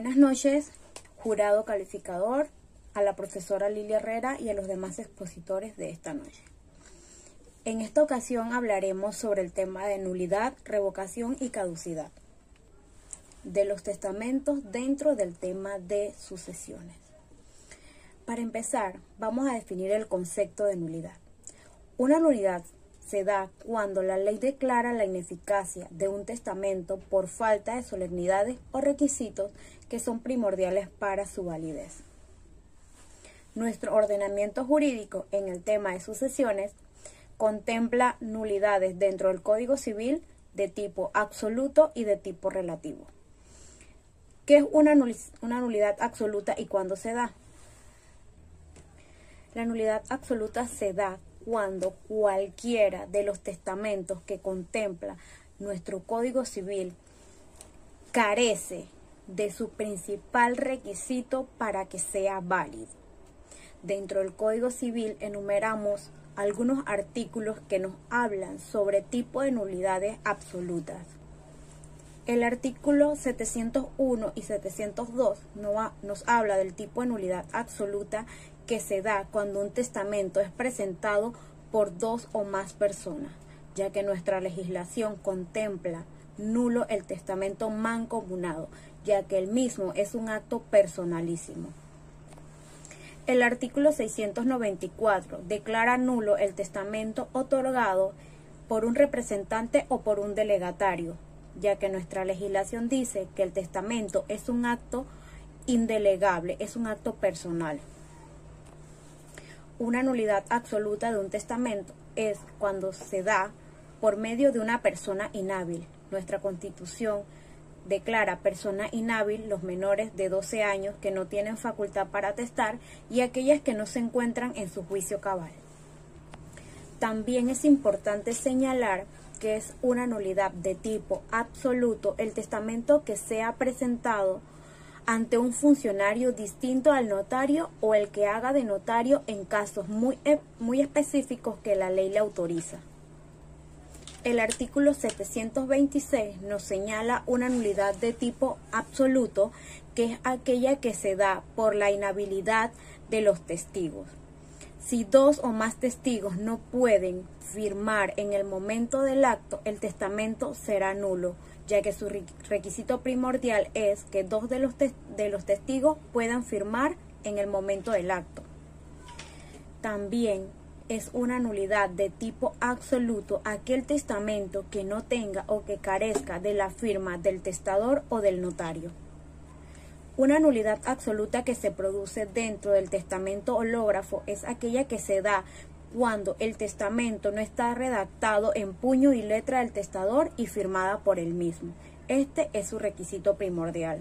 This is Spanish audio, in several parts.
Buenas noches, jurado calificador, a la profesora Lilia Herrera y a los demás expositores de esta noche. En esta ocasión hablaremos sobre el tema de nulidad, revocación y caducidad de los testamentos dentro del tema de sucesiones. Para empezar, vamos a definir el concepto de nulidad. Una nulidad se da cuando la ley declara la ineficacia de un testamento por falta de solemnidades o requisitos que son primordiales para su validez. Nuestro ordenamiento jurídico en el tema de sucesiones contempla nulidades dentro del Código Civil de tipo absoluto y de tipo relativo. ¿Qué es una nulidad absoluta y cuándo se da? La nulidad absoluta se da cuando cualquiera de los testamentos que contempla nuestro Código Civil carece de su principal requisito para que sea válido. Dentro del Código Civil enumeramos algunos artículos que nos hablan sobre tipo de nulidades absolutas. El artículo 701 y 702 nos habla del tipo de nulidad absoluta que se da cuando un testamento es presentado por dos o más personas, ya que nuestra legislación contempla nulo el testamento mancomunado, ya que el mismo es un acto personalísimo. El artículo 694 declara nulo el testamento otorgado por un representante o por un delegatario, ya que nuestra legislación dice que el testamento es un acto indelegable, es un acto personal. Una nulidad absoluta de un testamento es cuando se da por medio de una persona inhábil. Nuestra Constitución declara persona inhábil los menores de 12 años que no tienen facultad para atestar y aquellas que no se encuentran en su juicio cabal. También es importante señalar que es una nulidad de tipo absoluto el testamento que sea presentado ante un funcionario distinto al notario o el que haga de notario en casos muy específicos que la ley le autoriza. El artículo 726 nos señala una nulidad de tipo absoluto, que es aquella que se da por la inhabilidad de los testigos. Si dos o más testigos no pueden firmar en el momento del acto, el testamento será nulo, ya que su requisito primordial es que dos de los testigos puedan firmar en el momento del acto. También es una nulidad de tipo absoluto aquel testamento que no tenga o que carezca de la firma del testador o del notario. Una nulidad absoluta que se produce dentro del testamento hológrafo es aquella que se da cuando el testamento no está redactado en puño y letra del testador y firmada por él mismo. Este es su requisito primordial.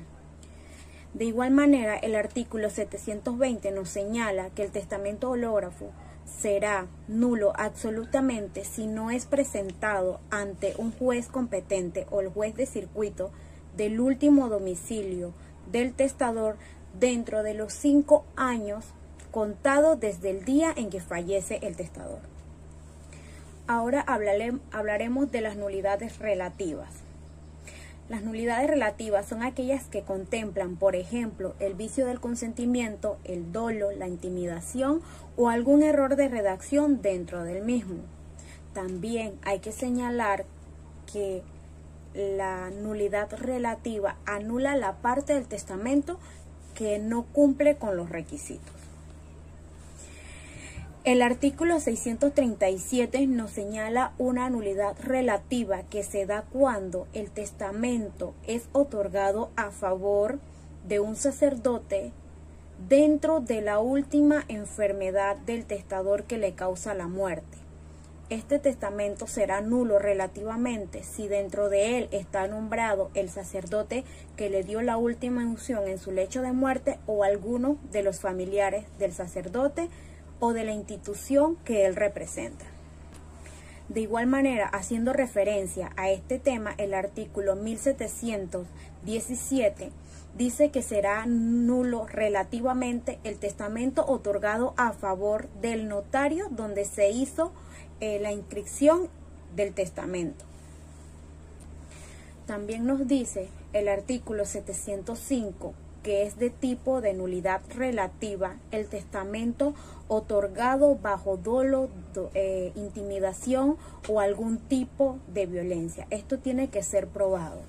De igual manera, el artículo 720 nos señala que el testamento hológrafo será nulo absolutamente si no es presentado ante un juez competente o el juez de circuito del último domicilio del testador dentro de los 5 años contado desde el día en que fallece el testador. Ahora hablaremos de las nulidades relativas. Las nulidades relativas son aquellas que contemplan, por ejemplo, el vicio del consentimiento, el dolo, la intimidación o algún error de redacción dentro del mismo. También hay que señalar que la nulidad relativa anula la parte del testamento que no cumple con los requisitos. El artículo 637 nos señala una nulidad relativa que se da cuando el testamento es otorgado a favor de un sacerdote dentro de la última enfermedad del testador que le causa la muerte. Este testamento será nulo relativamente si dentro de él está nombrado el sacerdote que le dio la última unción en su lecho de muerte o alguno de los familiares del sacerdote o de la institución que él representa. De igual manera, haciendo referencia a este tema, el artículo 1717 dice que será nulo relativamente el testamento otorgado a favor del notario donde se hizo la inscripción del testamento. También nos dice el artículo 705 que es de tipo de nulidad relativa, el testamento otorgado bajo dolo, intimidación o algún tipo de violencia. Esto tiene que ser probado.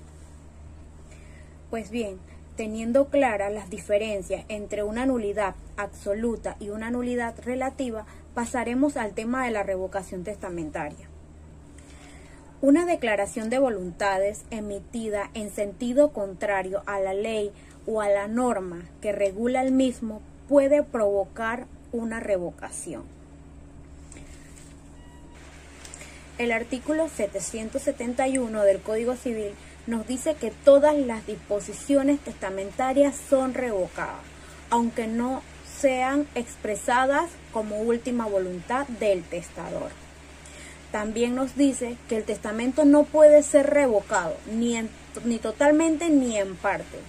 Pues bien, teniendo claras las diferencias entre una nulidad absoluta y una nulidad relativa, pasaremos al tema de la revocación testamentaria. Una declaración de voluntades emitida en sentido contrario a la ley o a la norma que regula el mismo puede provocar una revocación. El artículo 771 del Código Civil nos dice que todas las disposiciones testamentarias son revocadas, aunque no sean expresadas como última voluntad del testador. También nos dice que el testamento no puede ser revocado, ni totalmente ni en parte,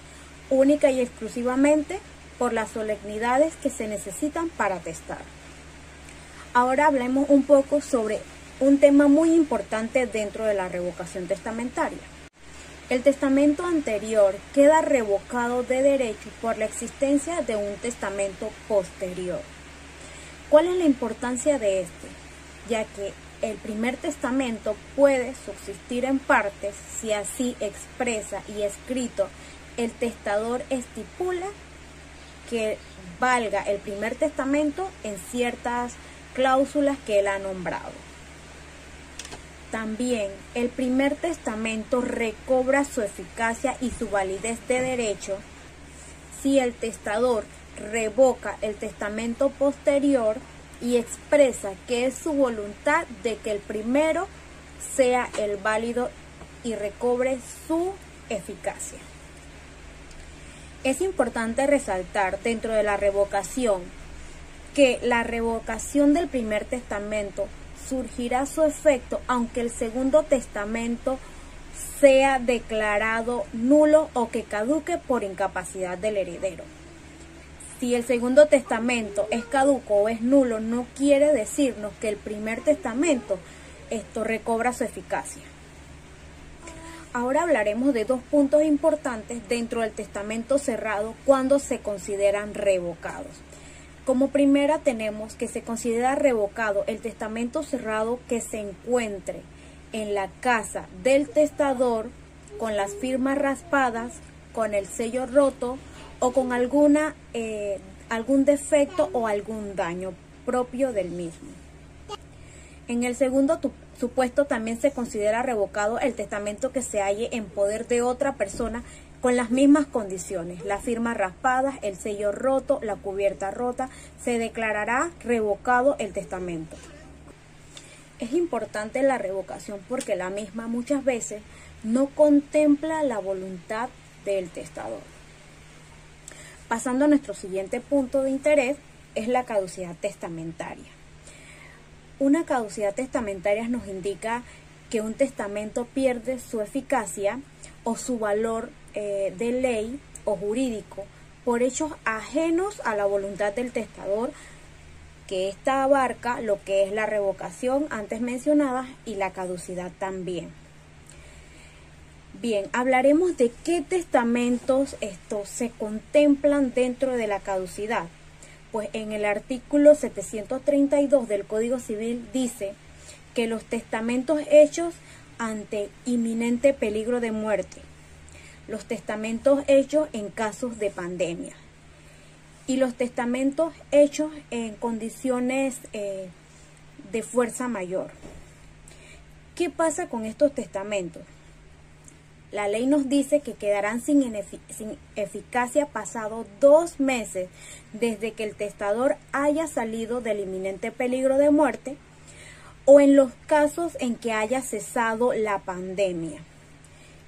única y exclusivamente por las solemnidades que se necesitan para testar. Ahora hablemos un poco sobre un tema muy importante dentro de la revocación testamentaria. El testamento anterior queda revocado de derecho por la existencia de un testamento posterior. ¿Cuál es la importancia de este? Ya que el primer testamento puede subsistir en partes si así expresa y escrito el testador estipula que valga el primer testamento en ciertas cláusulas que él ha nombrado. También el primer testamento recobra su eficacia y su validez de derecho si el testador revoca el testamento posterior y expresa que es su voluntad de que el primero sea el válido y recobre su eficacia. Es importante resaltar dentro de la revocación que la revocación del primer testamento surgirá su efecto aunque el segundo testamento sea declarado nulo o que caduque por incapacidad del heredero. Si el segundo testamento es caduco o es nulo, no quiere decirnos que el primer testamento recobra su eficacia. Ahora hablaremos de dos puntos importantes dentro del testamento cerrado cuando se consideran revocados. Como primera tenemos que se considera revocado el testamento cerrado que se encuentre en la casa del testador con las firmas raspadas, con el sello roto o con algún defecto o algún daño propio del mismo. En el segundo supuesto también se considera revocado el testamento que se halle en poder de otra persona con las mismas condiciones, la firma raspada, el sello roto, la cubierta rota, se declarará revocado el testamento. Es importante la revocación porque la misma muchas veces no contempla la voluntad del testador. Pasando a nuestro siguiente punto de interés, es la caducidad testamentaria. Una caducidad testamentaria nos indica que un testamento pierde su eficacia o su valor de ley o jurídico por hechos ajenos a la voluntad del testador, que ésta abarca lo que es la revocación antes mencionada y la caducidad también. Bien, hablaremos de qué testamentos se contemplan dentro de la caducidad. Pues en el artículo 732 del Código Civil dice que los testamentos hechos ante inminente peligro de muerte, los testamentos hechos en casos de pandemia y los testamentos hechos en condiciones de fuerza mayor. ¿Qué pasa con estos testamentos? La ley nos dice que quedarán sin eficacia pasado 2 meses desde que el testador haya salido del inminente peligro de muerte o en los casos en que haya cesado la pandemia.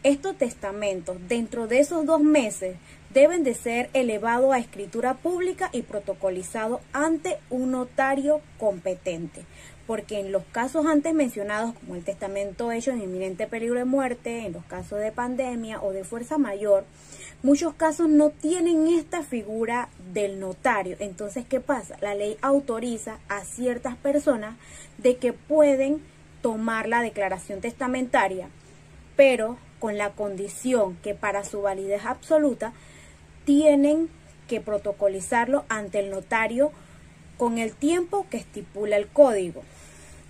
Estos testamentos dentro de esos 2 meses deben de ser elevados a escritura pública y protocolizados ante un notario competente. Porque en los casos antes mencionados, como el testamento hecho en inminente peligro de muerte, en los casos de pandemia o de fuerza mayor, muchos casos no tienen esta figura del notario. Entonces, ¿qué pasa? La ley autoriza a ciertas personas de que pueden tomar la declaración testamentaria, pero con la condición que para su validez absoluta tienen que protocolizarlo ante el notario con el tiempo que estipula el código.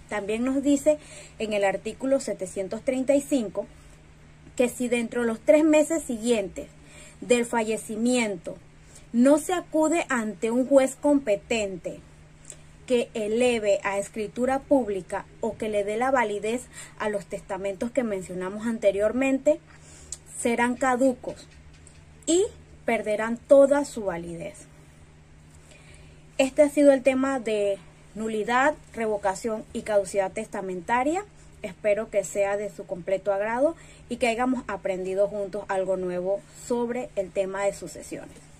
También nos dice en el artículo 735 que si dentro de los 3 meses siguientes del fallecimiento no se acude ante un juez competente que eleve a escritura pública o que le dé la validez a los testamentos que mencionamos anteriormente, serán caducos y perderán toda su validez. Este ha sido el tema de nulidad, revocación y caducidad testamentaria. Espero que sea de su completo agrado y que hayamos aprendido juntos algo nuevo sobre el tema de sucesiones.